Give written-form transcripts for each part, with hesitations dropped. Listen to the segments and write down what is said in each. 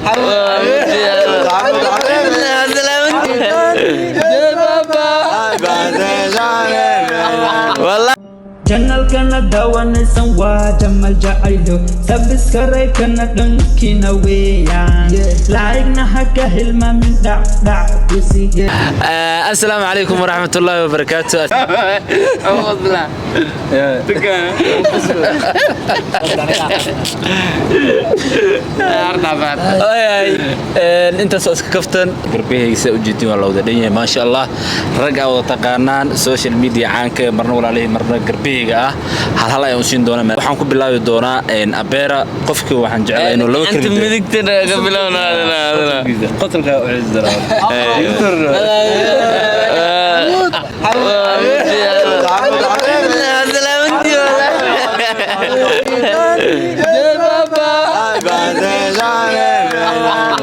والله جنال كنا دوان سوا جمال جايلو سبسكرايب كنا دنكينا ويان لايكنا حكا هلما من دع وسي. السلام عليكم ورحمة الله وبركاته. أعوذ بالله. أنت سوس كفتن قربيه سأجدي والله ودنيا ما شاء الله رجع وتقارنان سوشيال ميديا عنك مرنا ولا عليه مرنا قربيه هلا يوشين دونا waxaan ku bilaabi doonaa abeera qofkii waxaan jeclaa inuu laba kala inta midigtana ka bilaawna qotalka u ciidara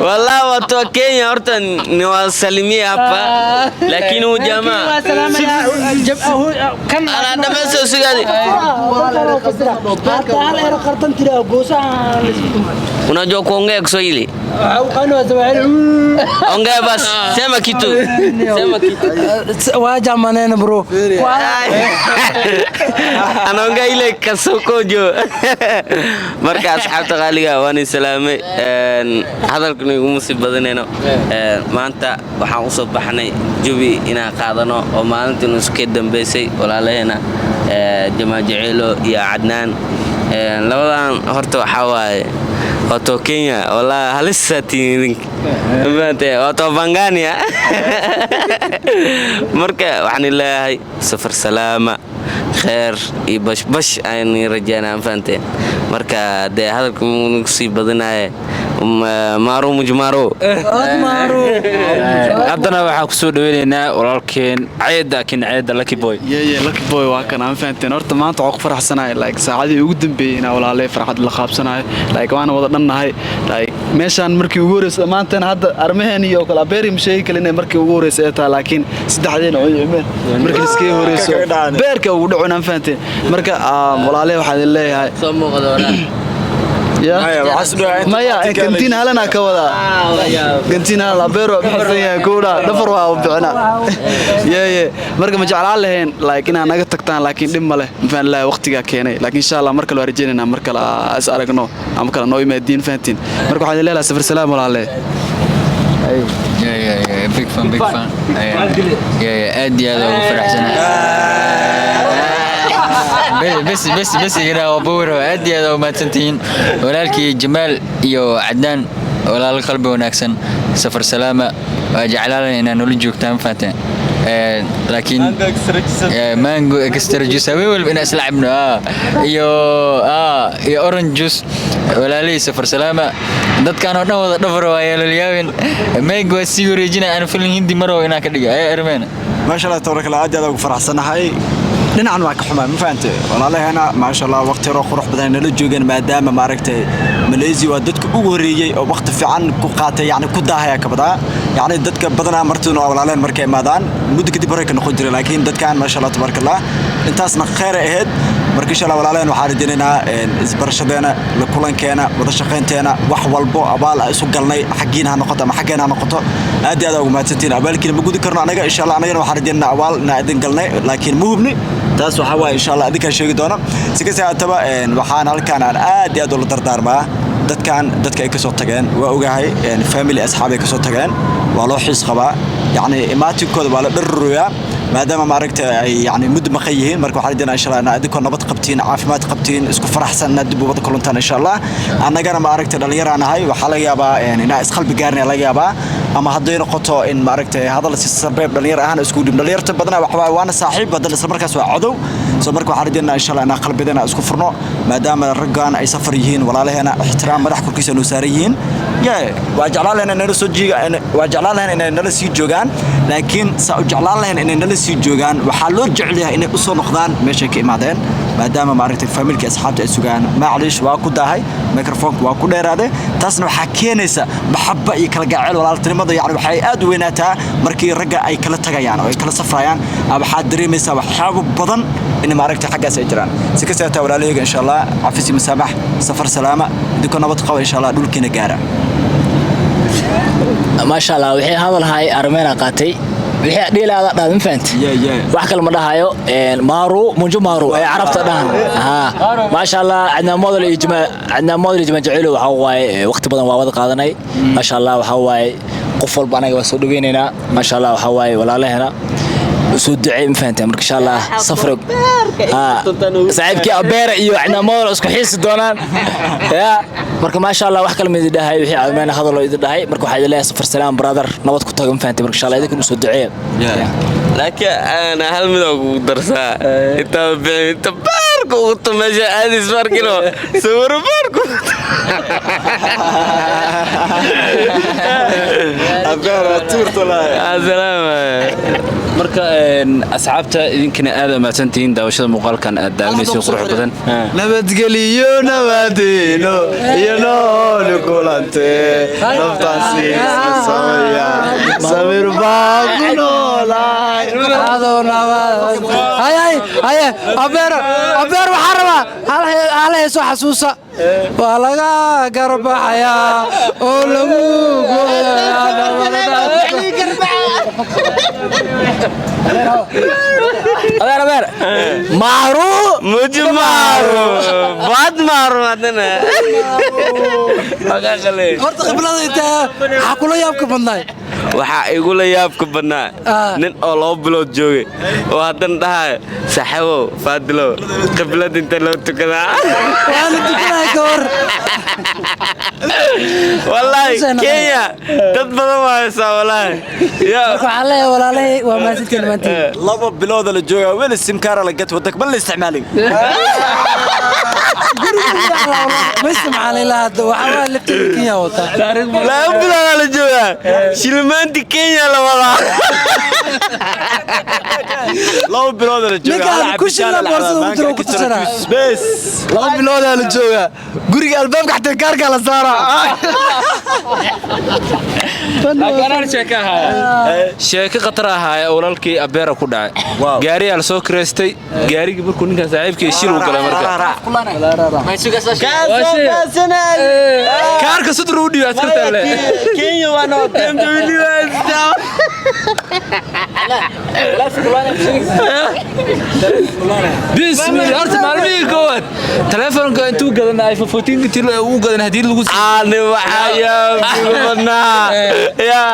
والله واتو كينيا horta ni wasalimia hapa lakini huyu jamaa kan ana dhamayso sigadi unajua kuongea Kiswahili ongea basi sema kitu waja maneno bro anaongea ile kasokojo marka asxaabta qaaliga waan salaamay hadalku igu musiibadeenayno maanta waxaan u soo baxnay jubi inaan qaadano oo maalintii iska dambeysay walaalaheena Jamaa Jaceelo iyo Cadnaan labadan horta waxa waaye wato Kenya wala halisati maanta wato Bangania marka waxaan ilaahay safar salaama خير يبش بش أنا رجعنا فانتين مركا ده هذا كم بدنا مارو مجمارو عبدنا وحكسود ويننا ولكن عيدا كن عيدا لكي بوي يا لكي بوي وكان فانتين أرت ما تعق فرح سنة لايك ساعدي يقدم بينا ولا عليه فرحة اللقاب سنة لايك وأنا وضعنا هاي لايك مشان مركي وورس ما أنت هذا أرمهني يوكل أبيري مشي كلنا مركي وورس إتا لكن سدحدين عيومين مركي سكي وورس بيرك ودعونا فانتين مركا والله واحد الله هاي صمو غدونا يا ما يا كنتين هلنا كودا كنتين هلا بيرو بحسين كودا دفروا وبعنا يا مركا ما جعل لهين لكن أنا قد تقطع لكن دم له فان لا وقتها كيني لكن إن شاء الله مركا لو رجينا مركا لا أسألك نو مركا نوي مدين فانتين مركا واحد الله سفر سلام ولا عليه يا big fan يا أدي هذا فرح سنة بس كده وبورو أدي هذا وما تنتين ولكن جمال يو عدنان ولا القلب وناكسن سفر سلامة وجعلنا إن نولجوك تام فاتن لكن مانجو اكسترا جوس ويول بناس لعبنا يو يا اورنج جوس ولا لي سفر سلامة dad kan oo dhan wada dhafar waayay laliyaawin meego si wareejina aan filin hindi maro ina ka dhiga ay armeena ما شاء الله تبارك الله أدي هذا فرح سنة هاي dhinacan waa ka xumaa ma fahanteen walaalaheena ma sha Allah waqti yar qurux badan la joogeen maadaama ma aragtay Malaysia waa dadka ugu horeeyay oo waqti fiican ku qaatay yani ku daahaya ka badaa yani dadka badanaa martii oo walaaleen markay maadaan muddo kadib hore ka noqon jiray laakiin dadkan ma sha Allah tabaaraka Allah intaasna khayr ahayd markii insha Allah walaaleen waxaan rajaynaynaa isbarashadeena la kulankeena wada shaqaynteena wax walbo abaal isu galnay xaqiina ha noqoto ama xageena ha noqoto aad iyo aad ugu mahadsantiin abaalkiina ma gudi karno anaga insha Allah anagana waxaan rajaynaynaa abaal na idin galnay laakiin ma hubni taas waxa waa insha Allah adinka sheegi doona si ka saataba waxaan halkaan aad iyo aad u dardaarmaa dadka ay ka soo tageen waa ogahay family asxaabay ka soo tageen waa loo xiis qabaa yani imaatikooda waa la dharuruyaa maadaama ma aragtay ay yani mud ma qayihiin marka waxa la insha Allah adinka nabad qabtiin caafimaad qabtiin isku faraxsan dib u wada kulantaan insha Allah annagana ma aragtay dhalinyaranahay waxa laga yaabaa inaa isqalbi gaarnaa laga yaabaa ama haday noqoto in ma aragtay hadal si sabab dhalinyar ahaan isku dhib dhalinyarta badana waxa waana saaxiib badan isla markaas waa cadow soo marka waxa rajayna insha Allah inaa qalbidana isku furno maadaama raggan ay safar yihiin walaalaheena ixtiraam madax kurkiisa noo saarayeen waa jeclaan inay soo jiigaan waa jeclaan inay nala sii joogaan laakiin sa jeclaan inay nala sii joogaan waxa loo jecel yahay inay u soo noqdaan meesha ka imaadeen maadaama ma aragtay familka asxaabta ay sugaan maalish waa ku dahay microphone waa ku dheeraade taasna waxa keenaysa maxabba iyo kala gacayl walaaltinimada yani waxay aad u weynaataa markii ragga ay kala tagayaan oo ay kala safrayaan waxa dareemaysaa waxyaabo badan in ma aragtay xaggaas ay jiraan si ka saata walaalahayga insha Allah afisi masamax safar salaama idinku nabad qabo insha Allah dhulkiina gaara maasha Allah wixii hadal hay armeena qaatay wixii dhilaada dhaadin faant wax kale ma dhahayo maaru munjo maaru ay carabta dhahan maasha Allah adna model ijma jacaylo waxa waaye waqti badan waa wada qaadanay maasha Allah waxa waaye qof walba anaga waa soo dhaweynayna maasha Allah waxa waaye walaalahena soo ducay faanta marka insha Allah safar saaxiibkii abeera iyo adna model isku xiisi doonaan ya marka maasha Allah wax kale ma idhahay wixii aadmeena hadal oo idhahay marka waxa ilaahay safar salaam brother nabad ku tago faanta marka insha Allah idinku soo duceeyo laakiin ana hal mid ugu darsaa inta barku tumasha aadis markino sawir barku abeera tuurto la asalaama marka asxaabta idinkana aad ma santiin daawashada muuqaalkan aad daawanayso qurux badan nabadgeliyo nabadeeno iyo nool kulante naftaasi samaya samir baaqunola هاي أبير وحرمة على يسوع حسوسة ولا قرب حياة أبير مارو مجمارو بعد مارو عندنا أقول horta qiblada inta xaqula yaabka badnay waxa igu la yaabka badnaa nin oo 2 bilood joogay oo hadan dhahay saxaabo faadilo qiblada inta loo tukadaa waan tukanay goor wallahi Kenya dad badan waa wallahi ya waxaan leeyahay walaalay waa maasidkan maanta 2 bilood la jooga weli simkaara la gad wadak bal isticmaalin بس معلي لا وحنا لفتي كينيا وتا لا بلا لا جوا شلمانتي كينيا لا والله لو بلود la jooga كل شيء لا بورصه ودرو كتسنا بس لو بلود la jooga guriga albaabka xataa kaarka la saara laakiin sheeko qatar ahaa walaalkii abeera ku dhacay gaari la soo kireystay gaarigi markuu ninka saaxiibkii shil u galay marka kaarka sudru u dhiibay askarta le Kenya wana tembe university bismillah horta maalmihii koowaad telefoonka intuu gadan iPhone 14 intii uu gadan hadii lagu ani waxaya bigubana ya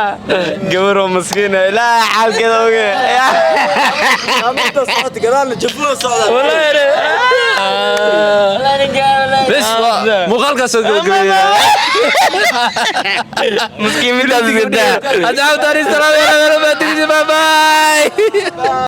gabaro maskiina la xalkeeda oge ya amta saad gadaal jabuu socda wallahi bes muuqaalkaas oo gabagabaya مسكين من هذا أدعو داري السلام عليكم. Bye bye.